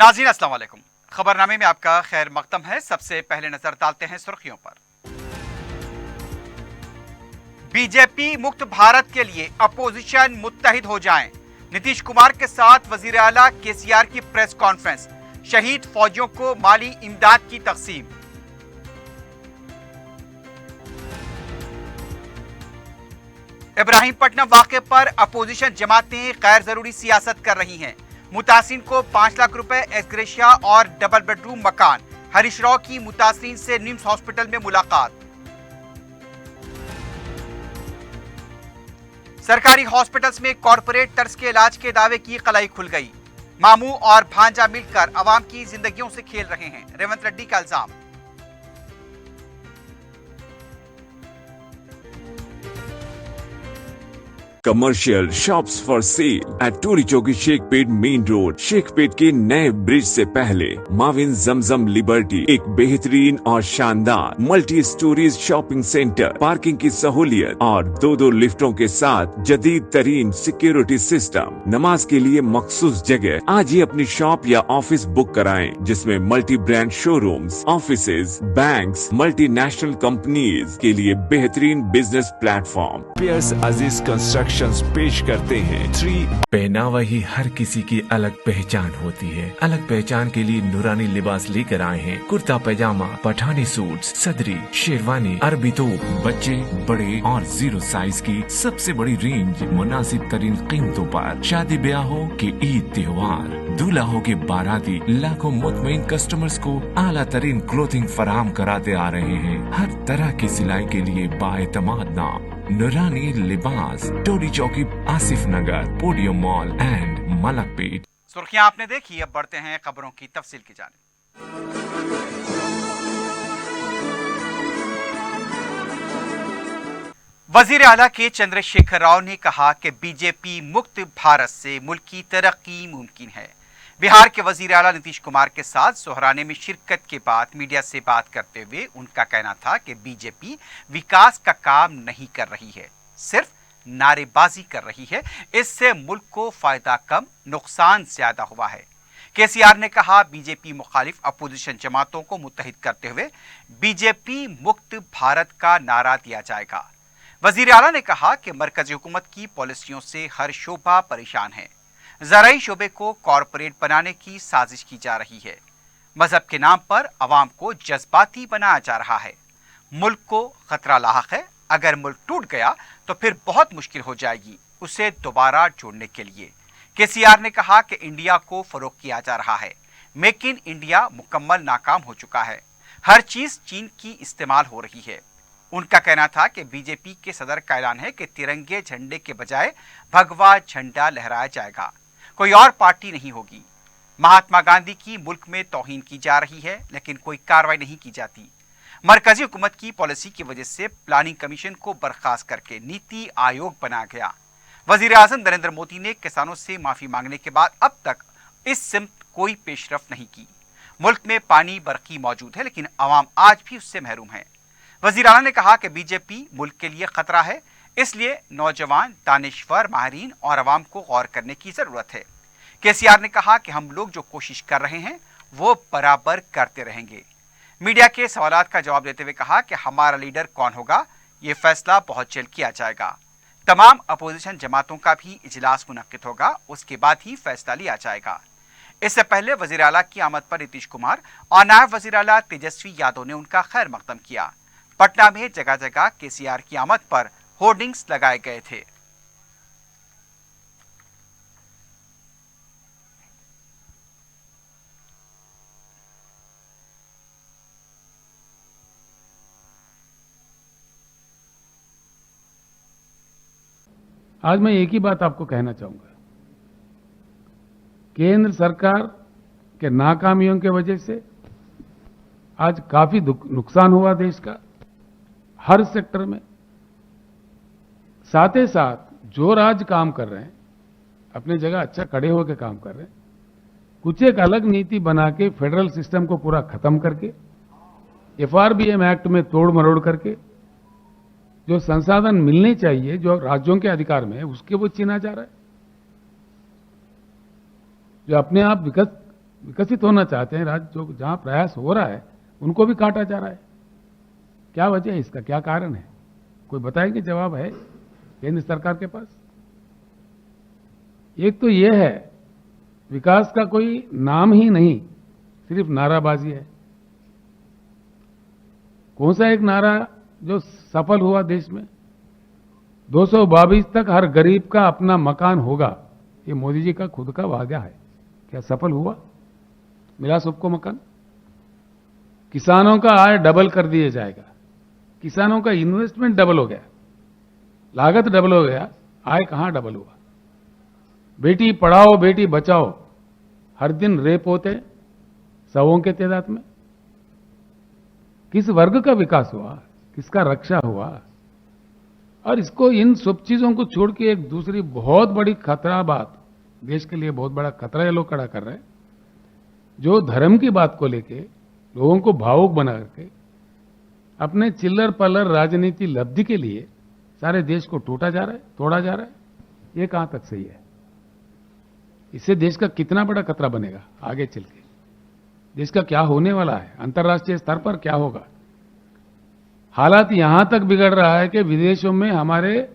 नाज़रीन अस्सलाम वालेकुम। खबरनामे में आपका खैर मकदम है। सबसे पहले नजर डालते हैं सुर्खियों पर। बीजेपी मुक्त भारत के लिए अपोजिशन मुत्तहिद हो जाएं। नीतीश कुमार के साथ वजीर आला केसीआर की प्रेस कॉन्फ्रेंस। शहीद फौजियों को माली इमदाद की तकसीम। इब्राहीमपट्टनम वाक़े पर अपोजिशन जमातें गैर जरूरी सियासत कर रही हैं। मुतासिरीन को 5 लाख रुपए एसग्रेशिया और डबल बेडरूम मकान। हरीश राव की मुतासिरीन से निम्स हॉस्पिटल में मुलाकात। सरकारी हॉस्पिटल्स में कॉर्पोरेट तर्ज के इलाज के दावे की कलाई खुल गई। मामू और भांजा मिलकर अवाम की जिंदगियों से खेल रहे हैं, रेवंत रेड्डी का इल्जाम। Commercial shops for sale at Toli Chowki Shaikpet main road. Shaikpet के नए ब्रिज से पहले माविन जमजम लिबर्टी एक बेहतरीन और शानदार multi storeys shopping centre, parking की सहूलियत और दो लिफ्टों के साथ जदीद तरीन सिक्योरिटी सिस्टम। नमाज के लिए मखसूस जगह। आज ही अपनी शॉप या ऑफिस बुक कराएं, जिसमें multi brand showrooms, offices, banks, multinational companies के लिए बेहतरीन बिजनेस प्लेटफॉर्म। पियर्स अजीज कंस्ट्रक्शन पेश करते हैं 3। पहनावा ही हर किसी की अलग पहचान होती है। अलग पहचान के लिए नूरानी लिबास लेकर आए हैं। कुर्ता पैजामा, पठानी सूट, सदरी, शेरवानी, अरबी तोप, बच्चे, बड़े और 0 साइज की सबसे बड़ी रेंज मुनासिब तरीन कीमतों पर। शादी ब्याह हो के ईद त्योहार, दूल्हा हो के बाराती, लाखों मुतमईन कस्टमर्स को आला तरीन क्लोथिंग फराहम कराते आ रहे हैं। हर तरह की सिलाई के लिए बाएतमाद नाम नूरानी लिबास, टोरी चौकी, Asif Nagar, Podium Mall and Malakpet. सुर्खियां आपने देखी, अब बढ़ते हैं खबरों की तफसील की जानिब। वजीर आला के चंद्रशेखर राव ने कहा कि बीजेपी मुक्त भारत से मुल्क की तरक्की मुमकिन है। बिहार के वजीर आला नीतीश कुमार के साथ सोहराने में शिरकत के बाद मीडिया से बात करते हुए उनका कहना था कि बीजेपी विकास का काम नहीं कर रही है, सिर्फ नारेबाजी कर रही है। इससे मुल्क को फायदा कम, नुकसान ज्यादा हुआ है। केसीआर ने कहा, बीजेपी मुखालिफ अपोजिशन जमातों को मुत्तहिद करते हुए बीजेपी मुक्त भारत का नारा दिया जाएगा। वजीर आला ने कहा कि मरकजी हुकूमत की पॉलिसियों से हर शोबा परेशान है। ज़राई शोबे को कॉरपोरेट बनाने की साजिश की जा रही है। मजहब के नाम पर अवाम को जज्बाती बनाया जा रहा है। मुल्क को खतरा लाहक है। अगर मुल्क टूट गया तो फिर बहुत मुश्किल हो जाएगी उसे दोबारा जोड़ने के लिए। केसीआर ने कहा कि इंडिया को फरोग किया जा रहा है। मेक इन इंडिया मुकम्मल नाकाम हो चुका है। हर चीज चीन की इस्तेमाल हो रही है। उनका कहना था कि बीजेपी के सदर का ऐलान है कि तिरंगे झंडे के बजाय भगवा झंडा लहराया जाएगा, कोई और पार्टी नहीं होगी। महात्मा गांधी की मुल्क में तौहीन की जा रही है, लेकिन कोई कार्रवाई नहीं की जाती। मरकजी हुकूमत की पॉलिसी की वजह से प्लानिंग कमीशन को बर्खास्त करके नीति आयोग बना गया। वजीर आजम नरेंद्र मोदी ने किसानों से माफी मांगने के बाद अब तक इस सिमत कोई पेशरफ नहीं की। मुल्क में पानी बरकी मौजूद है, लेकिन अवाम आज भी उससे महरूम है। वजीर आला ने कहा कि बीजेपी मुल्क के लिए खतरा है, इसलिए नौजवान, दानिश्वर, माहिरीन और अवाम को गौर करने की जरूरत है। केसीआर ने कहा कि हम लोग जो कोशिश कर रहे हैं वो बराबर करते रहेंगे। मीडिया के सवालात का जवाब देते हुए कहा कि हमारा लीडर कौन होगा ये फैसला बहुत जल्द किया जाएगा। तमाम अपोजिशन जमातों का भी इजलास मुनक्किद होगा, उसके बाद ही फैसला लिया जाएगा। इससे पहले वजीर आला की आमद पर नीतीश कुमार और नायब वजीर आला तेजस्वी यादव ने उनका खैर मकदम किया। पटना में जगह जगह केसीआर की आमद पर होर्डिंग्स लगाए गए थे। आज मैं एक ही बात आपको कहना चाहूंगा। केंद्र सरकार के नाकामियों की वजह से आज काफी नुकसान हुआ देश का हर सेक्टर में। साथ ही साथ जो राज्य काम कर रहे हैं अपनी जगह अच्छा खड़े होकर काम कर रहे हैं, कुछ एक अलग नीति बना के फेडरल सिस्टम को पूरा खत्म करके FRBM एक्ट में तोड़ मरोड़ करके जो संसाधन मिलने चाहिए जो राज्यों के अधिकार में है उसके वो छीना जा रहा है। जो अपने आप विकसित होना चाहते हैं राज्य, जो जहां प्रयास हो रहा है उनको भी काटा जा रहा है। क्या वजह है इसका, क्या कारण है? कोई बताएंगे? जवाब है केंद्र सरकार के पास? एक तो ये है, विकास का कोई नाम ही नहीं, सिर्फ नाराबाजी है। कौन सा एक नारा जो सफल हुआ देश में? 222 तक हर गरीब का अपना मकान होगा, ये मोदी जी का खुद का वादा है। क्या सफल हुआ? मिला सबको मकान? किसानों का आय डबल कर दिया जाएगा, किसानों का इन्वेस्टमेंट डबल हो गया, लागत डबल हो गया, आय कहां डबल हुआ? बेटी पढ़ाओ बेटी बचाओ, हर दिन रेप होते सौों के तादाद में। किस वर्ग का विकास हुआ, किसका रक्षा हुआ? और इसको, इन सब चीजों को छोड़ के एक दूसरी बहुत बड़ी खतरा बात, देश के लिए बहुत बड़ा खतरा ये लोग खड़ा कर रहे हैं, जो धर्म की बात को लेके लोगों को भावुक बना करके अपने चिल्लर पल्लर राजनीति लब्धि के लिए सारे देश को टूटा जा रहा है, तोड़ा जा रहा है। ये कहां तक सही है? इससे देश का कितना बड़ा खतरा बनेगा आगे चल के? देश का क्या होने वाला है? अंतर्राष्ट्रीय स्तर पर क्या होगा? हालात यहां तक बिगड़ रहा है कि विदेशों में हमारे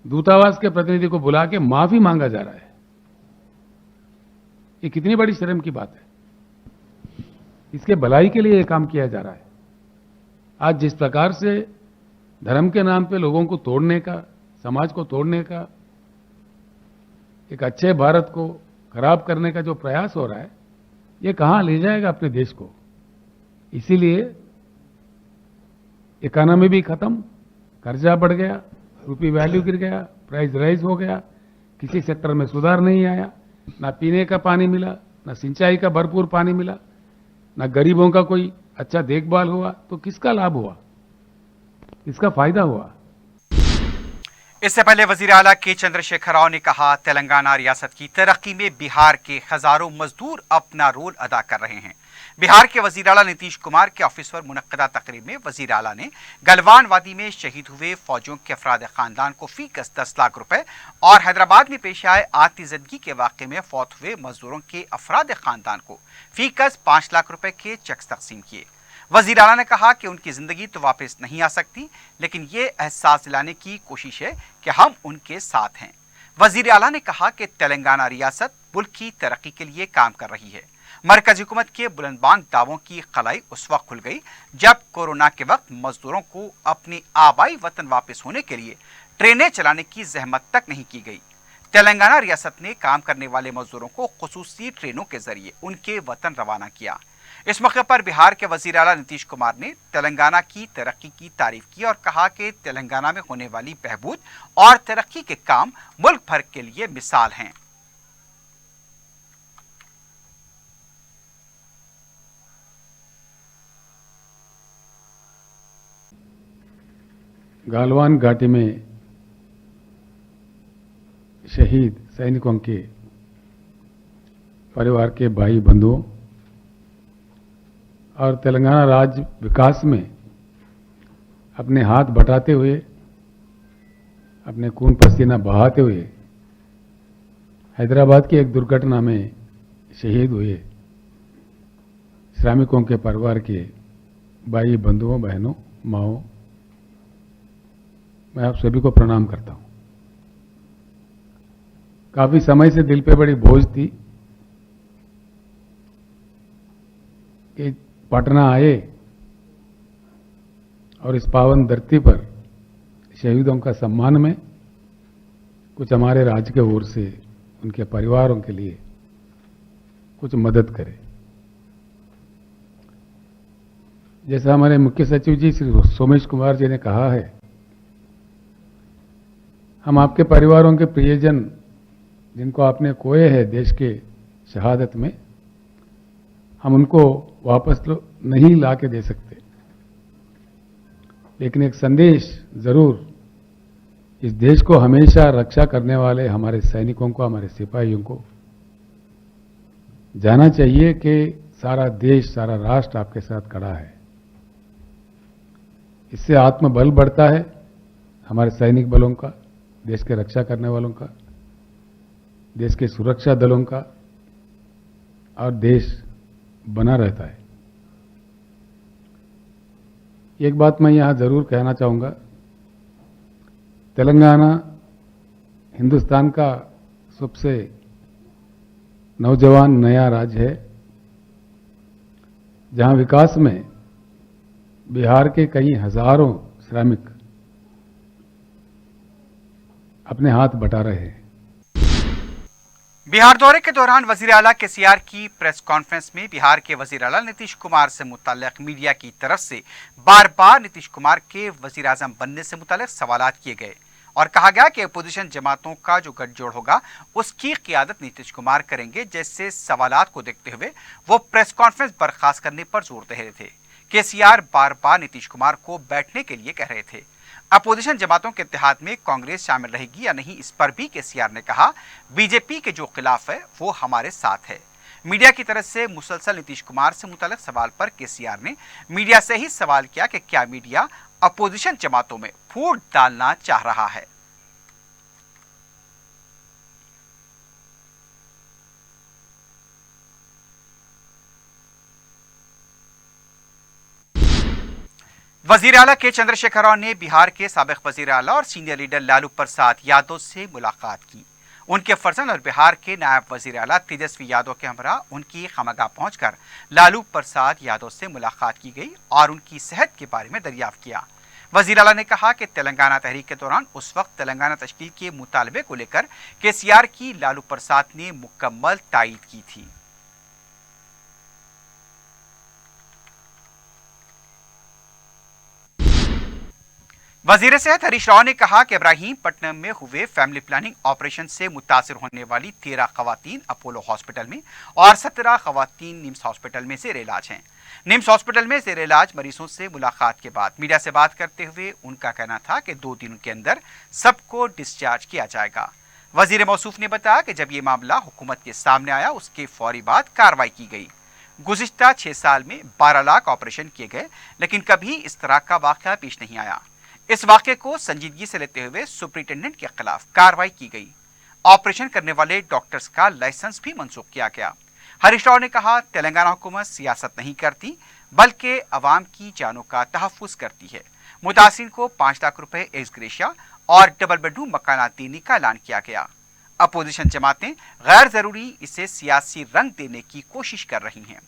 दूतावास के प्रतिनिधि को बुला के माफी मांगा जा रहा है। ये कितनी बड़ी शर्म की बात है। इसके भलाई के लिए ये काम किया जा रहा है। आज जिस प्रकार से धर्म के नाम पे लोगों को तोड़ने का, समाज को तोड़ने का, एक अच्छे भारत को खराब करने का जो प्रयास हो रहा है, ये कहां ले जाएगा अपने देश को? इसीलिए इकोनॉमी भी खत्म, कर्जा बढ़ गया, रुपी वैल्यू गिर गया, प्राइस राइज हो गया, किसी सेक्टर में सुधार नहीं आया, ना पीने का पानी मिला, ना सिंचाई का भरपूर पानी मिला, ना गरीबों का कोई अच्छा देखभाल हुआ। तो किसका लाभ हुआ, किसका फायदा हुआ? इससे पहले वजीर आला के चंद्रशेखर राव ने कहा, तेलंगाना रियासत की तरक्की में बिहार के हजारों मजदूर अपना रोल अदा कर रहे हैं। बिहार के वजीर आला नीतीश कुमार के ऑफिस पर मुनक्कदा तकरीब में वजीर आला ने गलवान वादी में शहीद हुए फौजियों के अफराद खानदान को फीकस 10 लाख रुपए और हैदराबाद में पेश आए आतिजदगी के वाक़े में फौत हुए मजदूरों के अफराद खानदान को फीकस 5 लाख रुपए के चेक तकसीम किए। वजीर आला ने कहा कि उनकी जिंदगी तो वापस नहीं आ सकती, लेकिन ये एहसास दिलाने की कोशिश है कि हम उनके साथ हैं। वजीर आला ने कहा कि तेलंगाना रियासत मुल्क की तरक्की के लिए काम कर रही है। मरकजी हुकूमत के बुलंदबांग दावों की खलाई उस वक्त खुल गई जब कोरोना के वक्त मजदूरों को अपने आबाई वतन वापस होने के लिए ट्रेनें चलाने की जहमत तक नहीं की गई। तेलंगाना रियासत ने काम करने वाले मजदूरों को खुसूसी ट्रेनों के जरिए उनके वतन रवाना किया। इस मौके पर बिहार के वजीर आला नीतीश कुमार ने तेलंगाना की तरक्की की तारीफ की और कहा कि तेलंगाना में होने वाली बहबूद और तरक्की के काम मुल्क भर के लिए मिसाल हैं। गालवान घाटी में शहीद सैनिकों के परिवार के भाई बंधुओं और तेलंगाना राज्य विकास में अपने हाथ बटाते हुए, अपने खून पसीना बहाते हुए हैदराबाद की एक दुर्घटना में शहीद हुए श्रमिकों के परिवार के भाई बंधुओं, बहनों, माओ, मैं आप सभी को प्रणाम करता हूं। काफी समय से दिल पे बड़ी बोझ थी कि पटना आए और इस पावन धरती पर शहीदों का सम्मान में कुछ हमारे राज्य के ओर से उनके परिवारों के लिए कुछ मदद करें। जैसा हमारे मुख्य सचिव जी श्री सोमेश कुमार जी ने कहा है, हम आपके परिवारों के प्रियजन जिनको आपने खोए हैं देश के शहादत में, हम उनको वापस नहीं ला के दे सकते, लेकिन एक संदेश जरूर इस देश को हमेशा रक्षा करने वाले हमारे सैनिकों को, हमारे सिपाहियों को जाना चाहिए कि सारा देश, सारा राष्ट्र आपके साथ खड़ा है। इससे आत्मबल बढ़ता है हमारे सैनिक बलों का, देश के रक्षा करने वालों का, देश के सुरक्षा दलों का। और देश बना रहता है। एक बात मैं यहाँ जरूर कहना चाहूँगा, तेलंगाना हिंदुस्तान का सबसे नौजवान नया राज्य है, जहाँ विकास में बिहार के कई हजारों श्रमिक अपने हाथ बटा रहे हैं। बिहार दौरे के दौरान वजीर आला केसीआर की प्रेस कॉन्फ्रेंस में बिहार के वजीर आला नीतीश कुमार से मुताल्लिक मीडिया की तरफ से बार बार नीतीश कुमार के वजीर आजम बनने से मुताल्लिक सवालात किए गए और कहा गया कि अपोजिशन जमातों का जो गठजोड़ होगा उसकी क़ियादत नीतीश कुमार करेंगे। जैसे सवालात को देखते हुए वो प्रेस कॉन्फ्रेंस बर्खास्त करने पर जोर दे रहे थे। केसीआर बार बार नीतीश कुमार को बैठने के लिए कह रहे थे। अपोजिशन जमातों के इत्तेहाद में कांग्रेस शामिल रहेगी या नहीं, इस पर भी केसीआर ने कहा, बीजेपी के जो खिलाफ है वो हमारे साथ है। मीडिया की तरफ से मुसलसल नीतीश कुमार से मुताल्लिक सवाल पर केसीआर ने मीडिया से ही सवाल किया कि क्या मीडिया अपोजिशन जमातों में फूट डालना चाह रहा है। वजीर आला के चंद्रशेखर राव ने बिहार के साबिक वजीर आला और सीनियर लीडर लालू प्रसाद यादव से मुलाकात की। उनके फर्जंद और बिहार के नायब वजीर आला तेजस्वी यादव के हमरा उनकी खमगाह पहुंचकर लालू प्रसाद यादव से मुलाकात की गई और उनकी सेहत के बारे में दरियाफ्त किया। वजीर आला ने कहा कि तेलंगाना तहरीक के दौरान उस वक्त तेलंगाना तश्कील के मुतालबे को लेकर केसीआर की लालू प्रसाद ने मुकम्मल तायीद की थी। वजीर सेहत हरीश राव ने कहा कि इब्राहीमपट्टनम में हुए फैमिली प्लानिंग ऑपरेशन से मुतासिर होने वाली 13 खवातीन अपोलो हॉस्पिटल में और 17 खवातीन निम्स हॉस्पिटल में जेर इलाज हैं। निम्स हॉस्पिटल में जेर इलाज मरीजों से मुलाकात के बाद मीडिया से बात करते हुए उनका कहना था कि 2 दिनों के अंदर सबको डिस्चार्ज किया जाएगा। वजीर मौसूफ ने बताया कि जब ये मामला हुकूमत के सामने आया उसके फौरी बाद कार्रवाई की गई। गुज़िश्ता 6 साल में 12 लाख ऑपरेशन किए गए, लेकिन कभी इस तरह का वाक़या पेश नहीं आया। इस वाक़े को संजीदगी से लेते हुए सुपरिटेंडेंट के खिलाफ कार्रवाई की गई। ऑपरेशन करने वाले डॉक्टर्स का लाइसेंस भी मंसूख किया गया। हरीश राव ने कहा, तेलंगाना हुकूमत सियासत नहीं करती बल्कि अवाम की जानों का तहफ़्फ़ुज़ करती है। मुतासिन को 5 लाख रुपए एक्स ग्रेशिया और डबल बेडरूम मकानात देने का ऐलान किया गया। अपोजिशन जमातें गैर ज़रूरी इसे सियासी रंग देने की कोशिश कर रही हैं।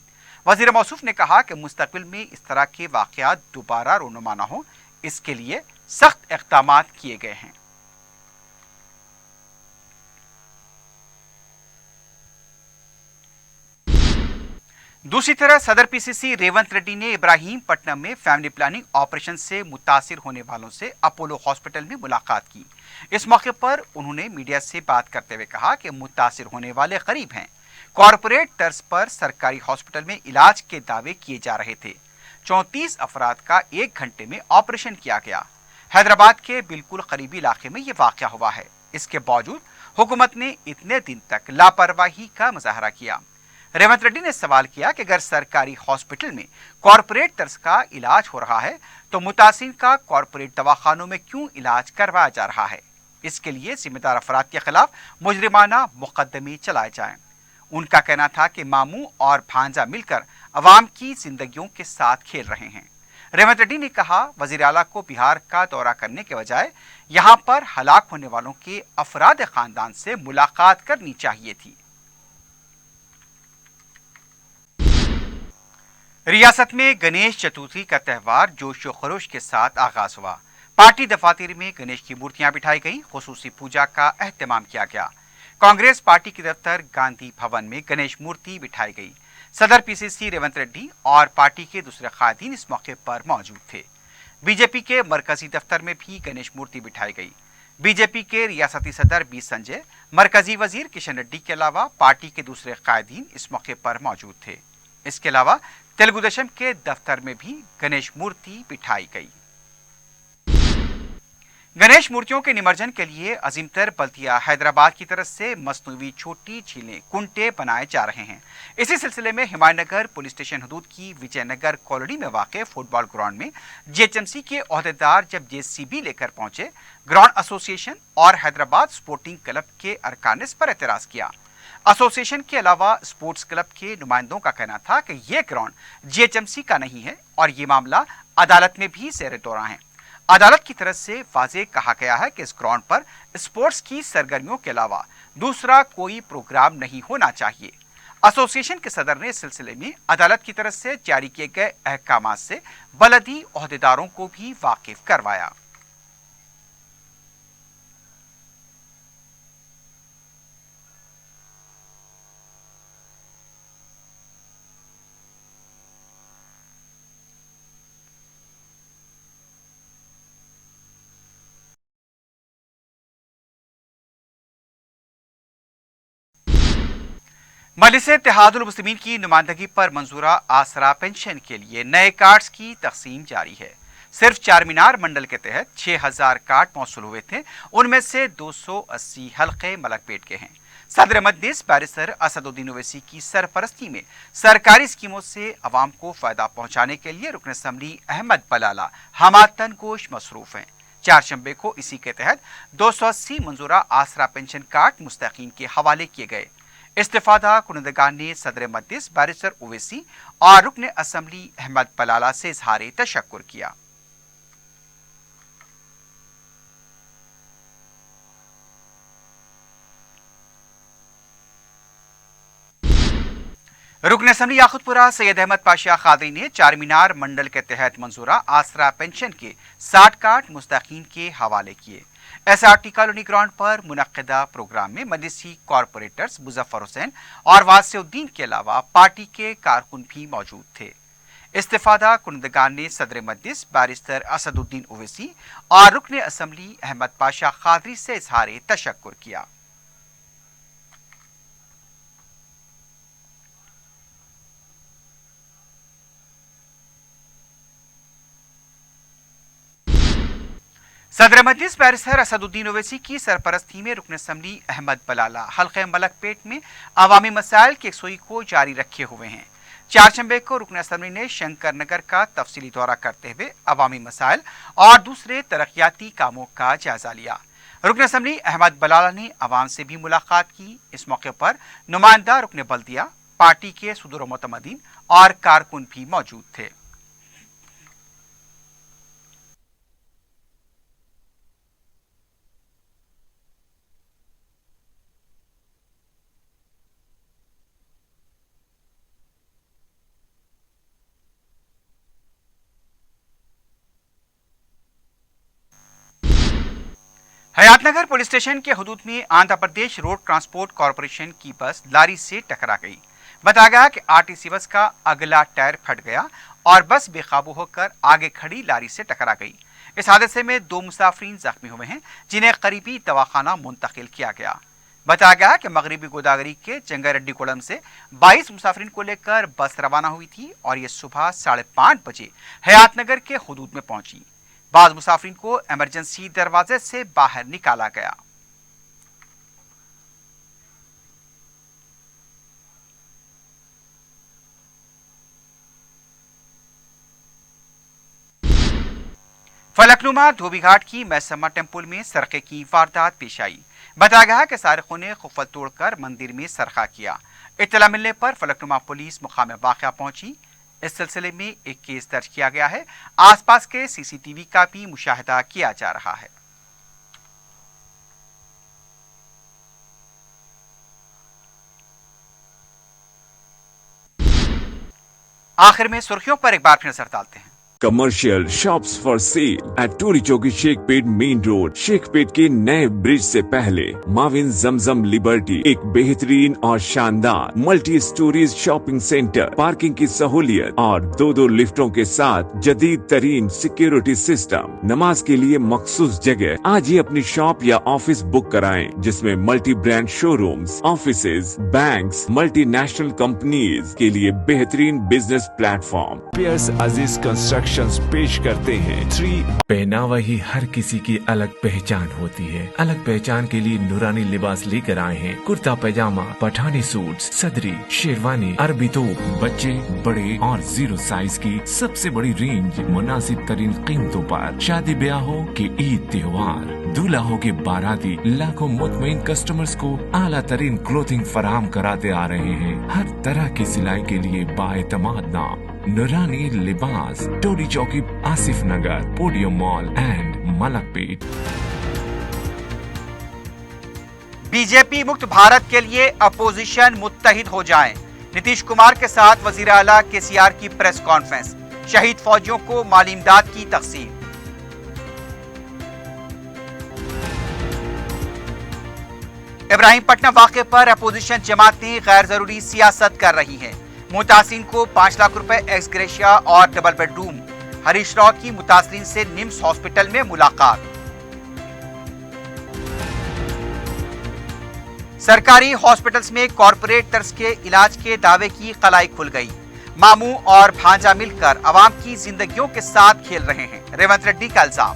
वज़ीर मौसूफ ने कहा कि मुस्तक़बिल में इस तरह के वाक़यात दोबारा रोनुमा न हो, इसके लिए सख्त इक़दामात किए गए हैं। दूसरी तरफ सदर पीसीसी रेवंत रेड्डी ने इब्राहीमपट्टनम में फैमिली प्लानिंग ऑपरेशन से मुतासिर होने वालों से अपोलो हॉस्पिटल में मुलाकात की। इस मौके पर उन्होंने मीडिया से बात करते हुए कहा कि मुतासिर होने वाले गरीब हैं। कॉरपोरेट तर्ज पर सरकारी हॉस्पिटल में इलाज के दावे किए जा रहे थे। 34 अफराद का 1 घंटे में ऑपरेशन किया गया। हैदराबाद के बिल्कुल करीबी इलाके में यह वाक़या हुआ है। इसके बावजूद हुकूमत ने इतने दिन तक लापरवाही का मुजाहरा किया। रेवंत रेड्डी ने सवाल किया कि अगर सरकारी हॉस्पिटल में कॉरपोरेट तर्ज का इलाज हो रहा है तो मुतासिन का कॉरपोरेट दवाखानों में क्यों इलाज करवाया जा रहा है। इसके लिए जिम्मेदार अफराद के खिलाफ मुजरिमाना मुकदमे चलाए जाएं। उनका कहना था कि मामू और भांजा मिलकर अवाम की जिंदगियों के साथ खेल रहे हैं। रेवंत रेड्डी ने कहा, वजीर आला को बिहार का दौरा करने के बजाय यहां पर हलाक होने वालों के अफराद खानदान से मुलाकात करनी चाहिए थी। रियासत में गणेश चतुर्थी का त्यौहार जोशो खरोश के साथ आगाज हुआ। पार्टी दफातर में गणेश की मूर्तियां बिठाई गई, खुसूसी पूजा का एहतमाम किया गया। कांग्रेस पार्टी के दफ्तर गांधी भवन में गणेश मूर्ति बिठाई गई। सदर पीसीसी रेवंत रेड्डी और पार्टी के दूसरे कायदीन इस मौके पर मौजूद थे। बीजेपी के मरकजी दफ्तर में भी गणेश मूर्ति बिठाई गई। बीजेपी के रियासती सदर बी संजय, मरकजी वजीर किशन रेड्डी के अलावा पार्टी के दूसरे कायदीन इस मौके पर मौजूद थे। इसके अलावा तेलुगु देशम के दफ्तर में भी गणेश मूर्ति बिठाई गई। गणेश मूर्तियों के निमज्जन के लिए अजीमतर बल्दिया हैदराबाद की तरफ से मसनूवी छोटी झीलें कुंटे बनाए जा रहे हैं। इसी सिलसिले में हिमायतनगर पुलिस स्टेशन हदूद की विजयनगर कॉलोनी में वाक़ फुटबॉल ग्राउंड में जीएचएमसी के ओहदेदार जब जेसीबी लेकर पहुंचे, ग्राउंड एसोसिएशन और हैदराबाद स्पोर्टिंग क्लब के अरकान ने इस पर एतराज किया। एसोसिएशन के अलावा स्पोर्ट्स क्लब के नुमाइंदों का कहना था कि यह ग्राउंड जीएचएमसी का नहीं है और ये मामला अदालत में भी ज़ेर दौरा है। अदालत की तरफ से वाज़ेह कहा गया है कि इस ग्राउंड पर स्पोर्ट्स की सरगर्मियों के अलावा दूसरा कोई प्रोग्राम नहीं होना चाहिए। एसोसिएशन के सदर ने इस सिलसिले में अदालत की तरफ से जारी किए गए अहकामात से बलदी ओहदेदारों को भी वाकिफ करवाया। मजलिस इत्तेहादुल मुस्लिमीन की नुमाइंदगी पर मंजूरा आसरा पेंशन के लिए नए कार्ड्स की तकसीम जारी है। सिर्फ चारमीनार मंडल के तहत 6000 कार्ड मौसूल हुए थे, उनमें से 280 हल्के मलकपेट के हैं। सदर मजलिस बैरिस्टर असदुद्दीन ओवैसी की सरपरस्ती में सरकारी स्कीमों से अवाम को फायदा पहुंचाने के लिए रुकन असम्बली अहमद बलाला हमातन गोश मसरूफ हैं। चारशंबे को इसी के तहत 280 मंजूरा आसरा पेंशन कार्ड मुस्तकीन के हवाले किए गए। इस्तेफादा कुनंदगान ने सदर मजलिस बैरिस्टर ओवैसी और रुकन असम्बली अहमद बलाला से इजहार तशक्कुर किया। रुकन असम्बली याकुतपुरा सैयद अहमद पाशा खादरी ने चारमीनार मंडल के तहत मंजूरा आसरा पेंशन के 60 कार्ड मुस्तकीन के हवाले किए। एसआरटी कॉलोनी ग्राउंड पर मुनक्किदा प्रोग्राम में मजलिसी कॉरपोरेटर्स मुजफ्फर हुसैन और वासिउद्दीन के अलावा पार्टी के कारकुन भी मौजूद थे। इस्तेफादा कुनंदगान ने सदर मजलिस बैरिस्टर असदुद्दीन ओवैसी और रुकन असम्बली अहमद पाशा खादरी से इजहार तशक्कुर किया। सदर मजलिस बैरिस्टर असदुद्दीन ओवैसी की सरपरस्ती में रुकन असम्बली अहमद बलाला हल्के मलकपेट में अवामी मसाइल की यकसुई को जारी रखे हुए हैं। चारशंबे को रुकन असम्बली ने शंकर नगर का तफसीली दौरा करते हुए अवामी मसाइल और दूसरे तरक्याती कामों का जायजा लिया। रुकन असम्बली अहमद बलाला ने अवाम से भी मुलाकात की। इस मौके पर नुमाइंदा रुकन बल्दिया, पार्टी के सुदूर मुतमदीन और कारकुन भी मौजूद थे। हयातनगर पुलिस स्टेशन के हुदूद में Andhra Pradesh road transport corporation की बस लारी से टकरा गई। बताया गया कि आरटीसी बस का अगला टायर फट गया और बस बेकाबू होकर आगे खड़ी लारी से टकरा गई। इस हादसे में 2 मुसाफिरीन जख्मी हुए हैं, जिन्हें करीबी दवाखाना मुंतकिल किया गया। बताया गया कि मगरबी गोदावरी के जंगारेड्डी कोलम से 22 मुसाफिरीन को लेकर बस रवाना हुई थी और ये सुबह 5:30 बजे हयातनगर के हुदूद में पहुंची। बाज़ मुसाफिरीन को इमरजेंसी दरवाजे से बाहर निकाला गया। फलकनुमा धोबीघाट की मैसम्मा टेम्पल में सरके की वारदात पेश आई। बताया गया कि सारिकों ने खुफल तोड़कर मंदिर में सरका किया। इत्तला मिलने पर फलकनुमा पुलिस मुकाम वाक़या पहुंची। इस सिलसिले में एक केस दर्ज किया गया है। आसपास के सीसीटीवी का भी मुशाहिदा किया जा रहा है। आखिर में सुर्खियों पर एक बार फिर नजर डालते हैं। Commercial shops for sale at Toli Chowki Shaikpet main road. Shaikpet के नए ब्रिज से पहले माविन जमजम लिबर्टी एक बेहतरीन और शानदार multi storeys shopping centre, parking की सहूलियत और 2 लिफ्टों के साथ जदीद तरीन सिक्योरिटी सिस्टम, नमाज के लिए मखसूस जगह। आज ही अपनी शॉप या ऑफिस बुक कराएं, जिसमें multi brand showrooms, offices, banks, multinational companies के लिए बेहतरीन बिजनेस प्लेटफॉर्म। पियर्स अजीज कंस्ट्रक्शन प्रोडक्शंस पेश करते हैं 3 पहनावा ही हर किसी की अलग पहचान होती है। अलग पहचान के लिए नूरानी लिबास लेकर आए हैं। कुर्ता पैजामा, पठानी सूट, सदरी, शेरवानी, अरबी तोप, बच्चे, बड़े और 0 साइज की सबसे बड़ी रेंज मुनासिब तरीन कीमतों पर। शादी ब्याह हो कि ईद त्योहार, दूल्हा हो के बाराती, लाखों मुतमईन कस्टमर्स को आला तरीन क्लोथिंग फराहम कराते आ रहे हैं। हर तरह की सिलाई के लिए बाएतमाद नाम नूरानी Libas, Toli Chowki, Asif Nagar, Podium Mall and Malakpet. BJP मुक्त भारत के लिए अपोजिशन मुत्तहिद हो जाएं। नीतीश कुमार के साथ वजीर आला केसीआर की प्रेस कॉन्फ्रेंस। शहीद फौजियों को माली इमदाद की तकसीम। इब्राहिमपट्टनम वाक़े पर अपोजिशन जमातें गैर जरूरी सियासत कर रही हैं। मुतासिरीन को 5 लाख रुपए एक्स ग्रेशिया और डबल बेडरूम। हरीश राव की मुतासिरीन से निम्स हॉस्पिटल में मुलाकात। सरकारी हॉस्पिटल्स में कॉरपोरेट तर्ज के इलाज के दावे की कलाई खुल गई। मामू और भांजा मिलकर अवाम की जिंदगियों के साथ खेल रहे हैं, रेवंत रेड्डी का इल्जाम।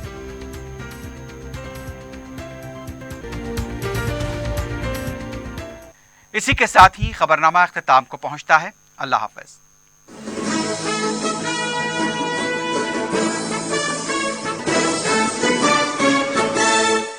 इसी के साथ ही खबरनामा इख्तिताम को पहुंचता है। अल्लाह हाफ़िज़।